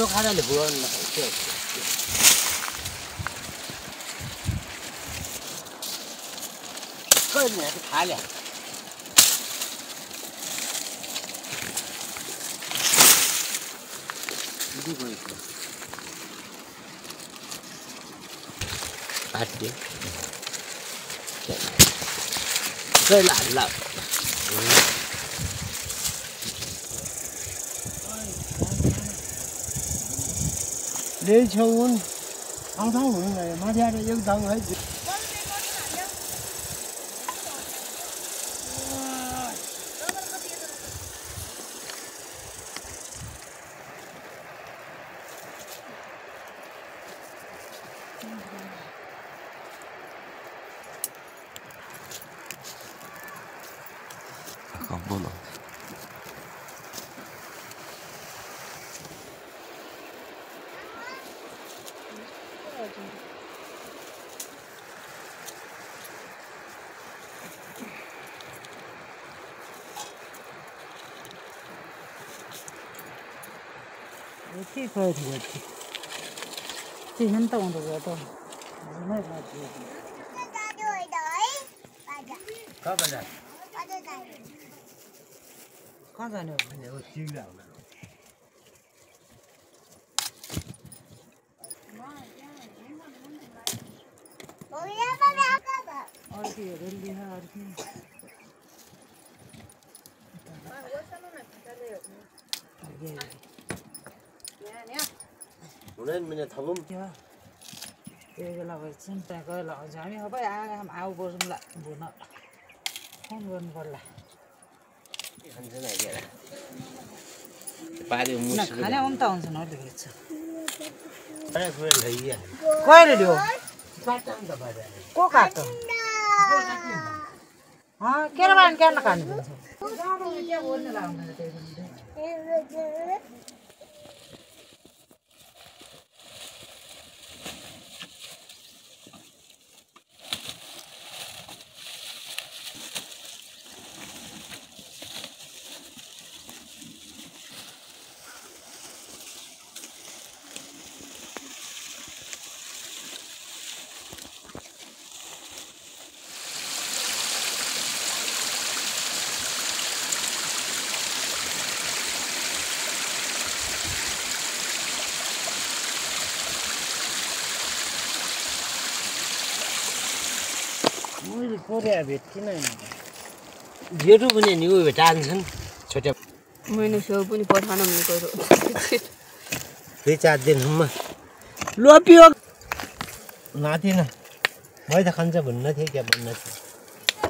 खानाले बुझाउन कहिले खाले Adi. Cái lạ lạ. Để chôn thong thong này mà theo được dân tầng hết. Bola. 어떻게 가야 되겠지? 지금 또 온다 그래도 정말 가지. 가봐라. 가자네. 내가 지금 안 어디 랠리하 어디? 오늘 맨날 타봄. 야, 이거 나가 진짜 그 나가 잠이 해봐야 아우 보좀 라 뭐나. 한번 볼라. 한잔 하게. 빠르게 무시. 나 가냐 온다 온선 어디 그랬어? 그래 그래 레이야. 거래려. 빠딴다 봐야. 꼭 갔다. 아, 깨라만 깨나 가는 거지. 나도 이제 오늘 나오는 데 되는데. 우리 고래야 뱉기는 जेठो पनि नि उयो टान्छन् छोटे मैंने सो पनि पठाउन मन गयो 2-4 दिनसम्म लोपियो नाथिन मैले त खान्छ भन्न थिए के भन्न थिए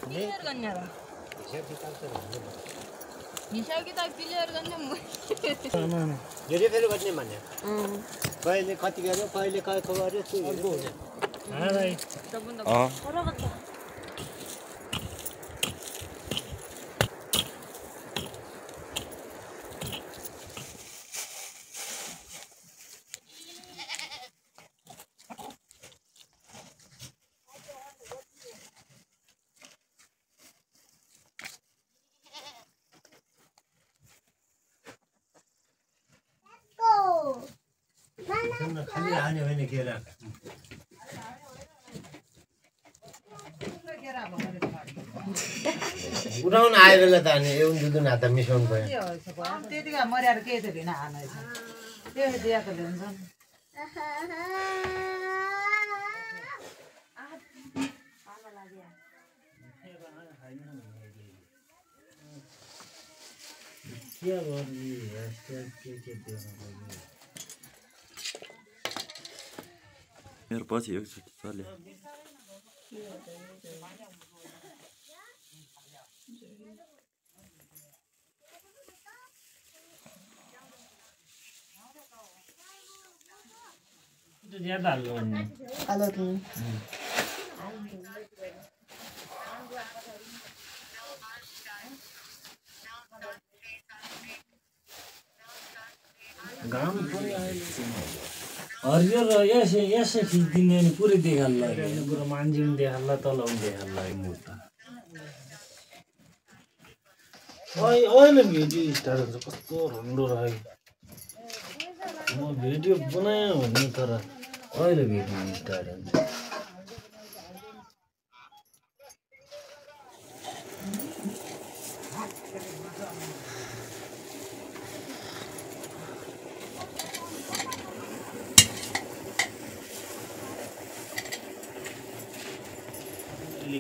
क्लियर गर्ने र हिसाब किताब क्लियर गर्ने म धेरै फेरि गर्ने भन्ने कहिले कति गर्यो कहिले कति गर्यो त्यो अर्को हुन्छ खाली हाने होइन केरा उठाउन आयो बेला त अनि एउटा दुध हात मिसाउनु पर्यो त्यतिका मर्याएर केही त भिन हानै छ त्यो दिया त हुन्छ के गर्ने के दिनु मेरो पछि एकचोटि चल्यो ज्यादा हाल्नु घाम पनि हरियो र यसै खिच्दिने नि पुरै देखाल्ला पुरो मान्छे पनि देखाल्ला तल पनि देखाल्ला मुर्ता अहिले भिडियो स्टार्ट हुन्छ कस्तो राम्रो रह्यो म भिडियो बनायो भने तर अहिले भिडियो स्टार्ट हुन्छ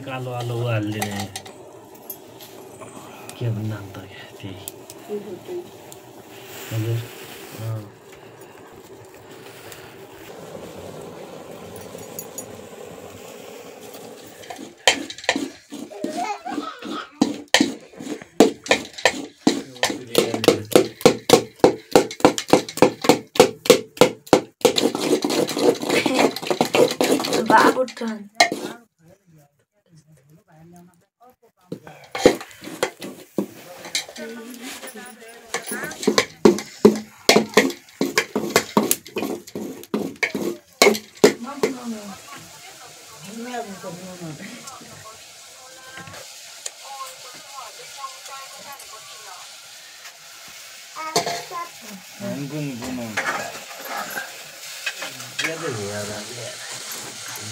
कालो आलु हालिदिने के भन्नु अन्त त्यही हजुर Bagutan.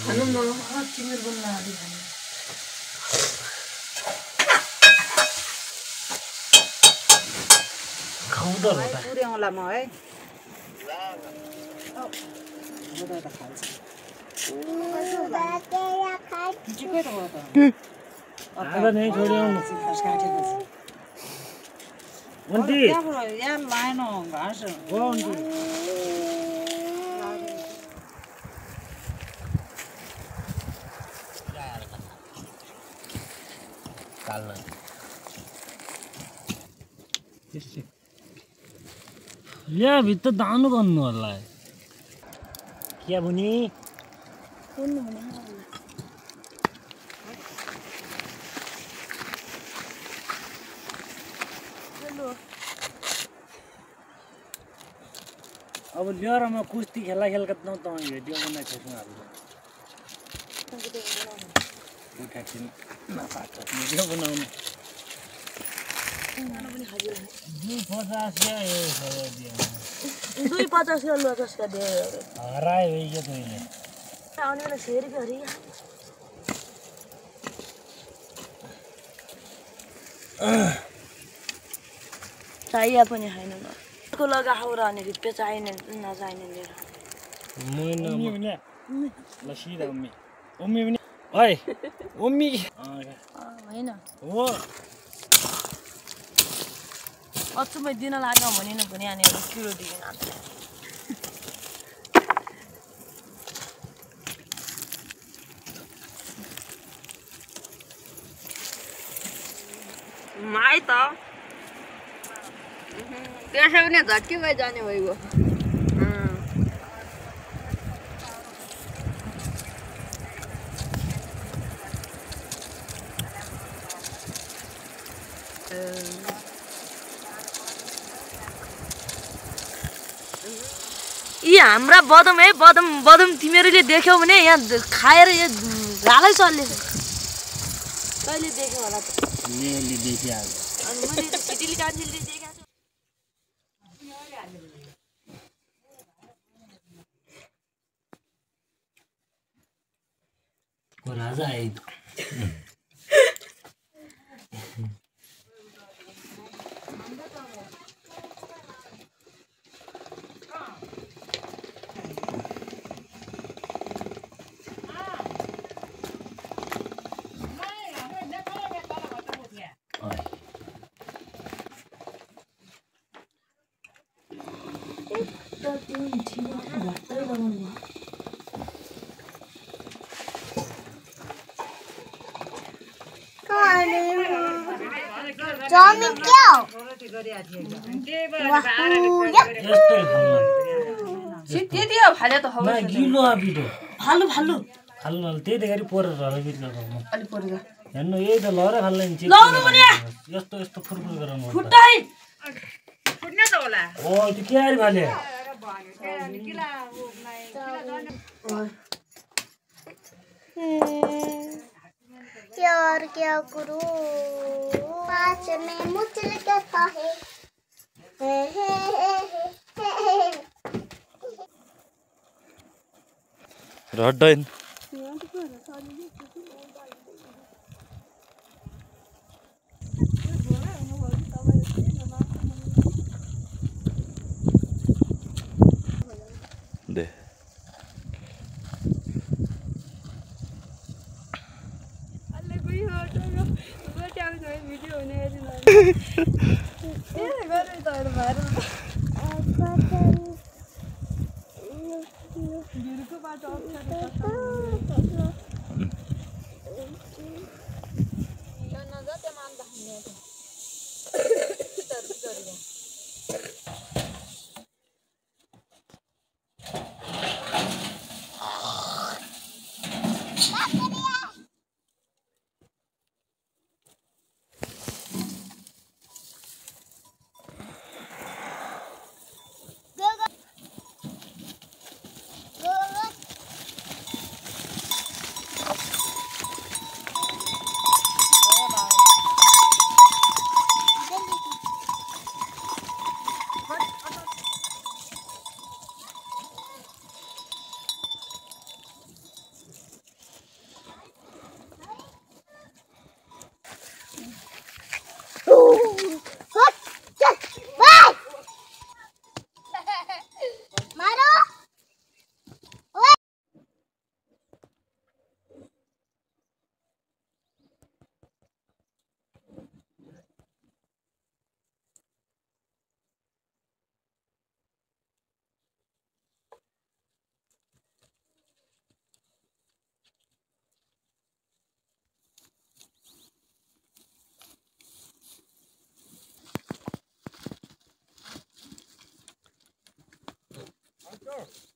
Ano mo? Timur bunga di sana. खाऊ त पुर्याउँला म है आधा नहीं छोड़ियो आंटी यार लाइन घाँस वो आंटी कालना या भित्र दानु गर्नु होला क्या बुनी अब लिएर म कुस्ती खेला खेलका त भिडियो बनाइ खोज्नु हाल्नु उठाछिन नपाछ भिडियो बनाउनु 250 या लो कसका दे हराए हो यो तैले आउने बेला फेरि गरी चाहिए पनि हैन न को लगा हाउरा अनि रिपे चाहिने नचाहिने लिएर मैन लसीदा उम्मी पनि ओइ उम्मी हैन हो अचुमै दिन लाग्यो भने न भने अनि किलो दिइन आन्छ माइ त त्यसै पनि झट्टी भइ जाने भइगयो यी हाम्रा बदम है बदम तिमीहरूले देख्यौ भने यहाँ खाएर यो गालै चल्ले कहिले देख्यौ होला त मैले देखिहाल्छ अनि मैले छिटिली कान्छीले देखेको को राजा आइ चाउमिन क्या हो त्यति हो फाले त ना गिलो आबिदो फालु फालु हाल्नु त्यही देखारी पोरेर होला बित्न गर्नु अलि पर्छ हेर्नु यही त लरे फाल्दैन चिप लाउनु पनि यस्तो यस्तो फुरफुर गराउनु फुट्दै फुट्ने त होला ओ त्यो के आरि फाले यार क्या करूं पाँच में मुझे क्या था है रड्दैन दे Go.